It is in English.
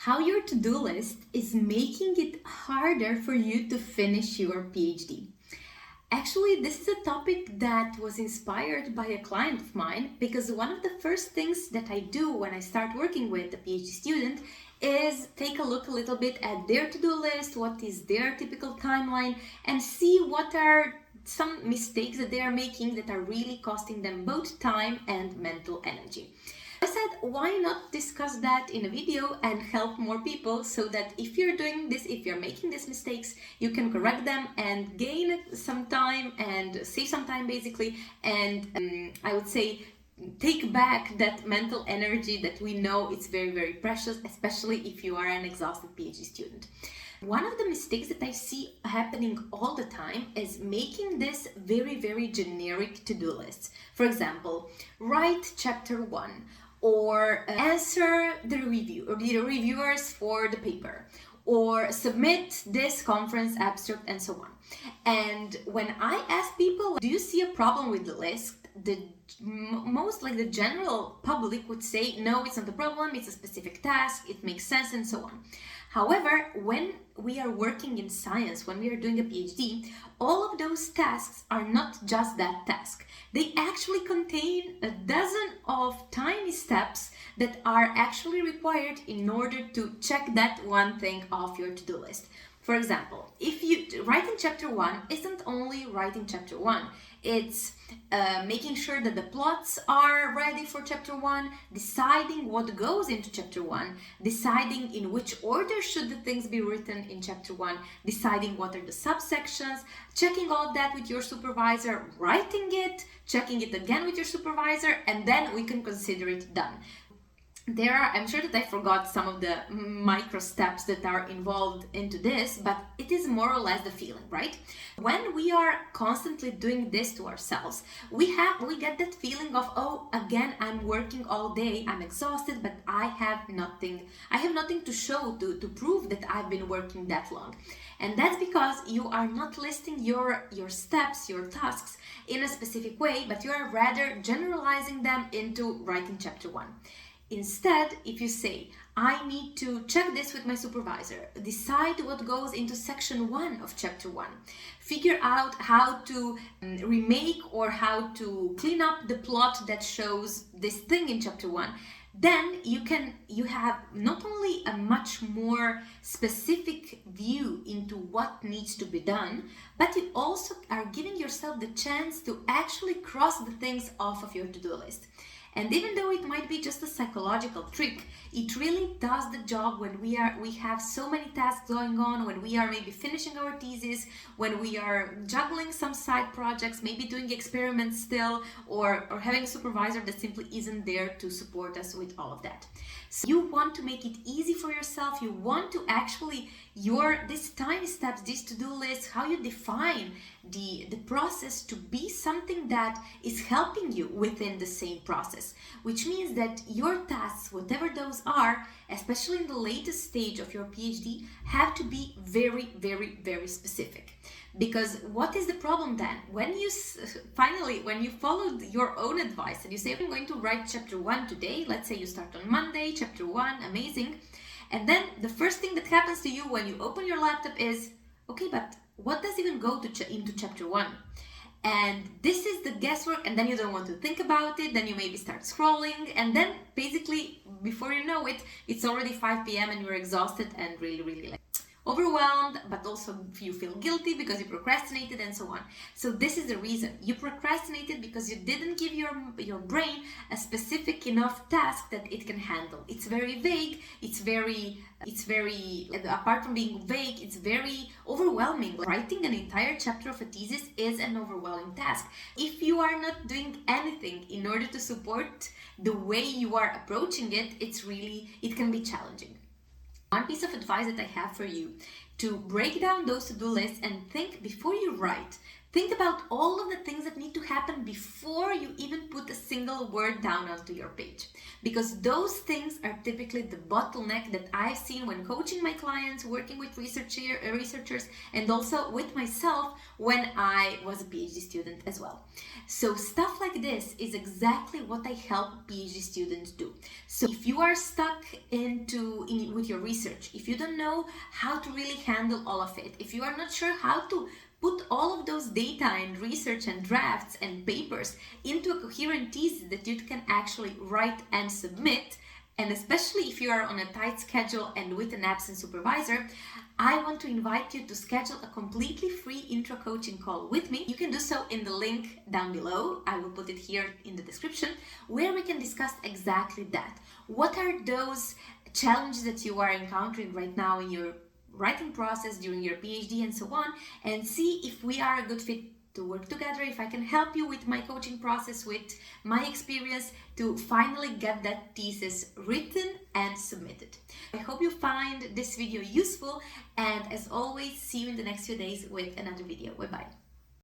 How your to-do list is making it harder for you to finish your PhD. Actually, this is a topic that was inspired by a client of mine because one of the first things that I do when I start working with a PhD student is take a look a little bit at their to-do list, what is their typical timeline, and see what are some mistakes that they are making that are really costing them both time and mental energy. I said, why not discuss that in a video and help more people so that if you're doing this, if you're making these mistakes, you can correct them and gain some time and save some time basically. And I would say take back that mental energy that we know it's very, very precious, especially if you are an exhausted PhD student. One of the mistakes that I see happening all the time is making this very, very generic to-do lists. For example, write chapter 1 or answer the reviewers for the paper or submit this conference abstract and so on. And when I ask people, do you see a problem with the list? The general public would say, no, it's not a problem, it's a specific task, it makes sense and so on. However, when we are working in science, when we are doing a PhD, all of those tasks are not just that task. They actually contain a dozen of tiny steps that are actually required in order to check that one thing off your to-do list. For example, if you writing chapter 1 isn't only writing chapter 1, it's making sure that the plots are ready for chapter 1, deciding what goes into chapter 1, deciding in which order should the things be written in chapter 1, deciding what are the subsections, checking all of that with your supervisor, writing it, checking it again with your supervisor, and then we can consider it done. I'm sure that I forgot some of the micro steps that are involved into this, but it is more or less the feeling, right? When we are constantly doing this to ourselves, we get that feeling of, oh, again, I'm working all day, I'm exhausted, but I have nothing to show to prove that I've been working that long. And that's because you are not listing your steps, your tasks in a specific way, but you are rather generalizing them into writing chapter 1. Instead, if you say, I need to check this with my supervisor, decide what goes into section 1 of chapter 1, figure out how to remake or how to clean up the plot that shows this thing in chapter 1, then you have not only a much more specific view into what needs to be done, but you also are giving yourself the chance to actually cross the things off of your to-do list. And even though it might be just a psychological trick, it really does the job when we have so many tasks going on, when we are maybe finishing our thesis, when we are juggling some side projects, maybe doing experiments still, or having a supervisor that simply isn't there to support us with all of that. So you want to make it easy for yourself. You want to actually, these tiny steps, these to-do lists, how you define the process to be something that is helping you within the same process, which means that your tasks, whatever those are, especially in the latest stage of your PhD, have to be very, very, very specific. Because what is the problem then? When you followed your own advice and you say, I'm going to write chapter 1 today, let's say you start on Monday, chapter 1, amazing. And then the first thing that happens to you when you open your laptop is, okay, but what does even go into chapter 1? And this is the guesswork, and then you don't want to think about it, then you maybe start scrolling, and then basically, before you know it, it's already 5 p.m. and you're exhausted and really, really overwhelmed, but also you feel guilty because you procrastinated and so on. So this is the reason. You procrastinated because you didn't give your brain a specific enough task that it can handle. It's very vague, it's very, apart from being vague, it's very overwhelming. Writing an entire chapter of a thesis is an overwhelming task. If you are not doing anything in order to support the way you are approaching it, it can be challenging. One piece of advice that I have for you, to break down those to-do lists and think before you write, Think about all of the things that need to happen before you even put a single word down onto your page, because those things are typically the bottleneck that I've seen when coaching my clients, working with researchers, and also with myself when I was a PhD student as well. So stuff like this is exactly what I help PhD students do. So if you are stuck with your research, if you don't know how to really handle all of it, if you are not sure how to put all of those data and research and drafts and papers into a coherent thesis that you can actually write and submit, and especially if you are on a tight schedule and with an absent supervisor, I want to invite you to schedule a completely free intro coaching call with me. You can do so in the link down below. I will put it here in the description, where we can discuss exactly that. What are those challenges that you are encountering right now in your writing process, during your PhD and so on, and see if we are a good fit to work together, if I can help you with my coaching process, with my experience to finally get that thesis written and submitted. I hope you find this video useful, and as always, see you in the next few days with another video. Bye bye.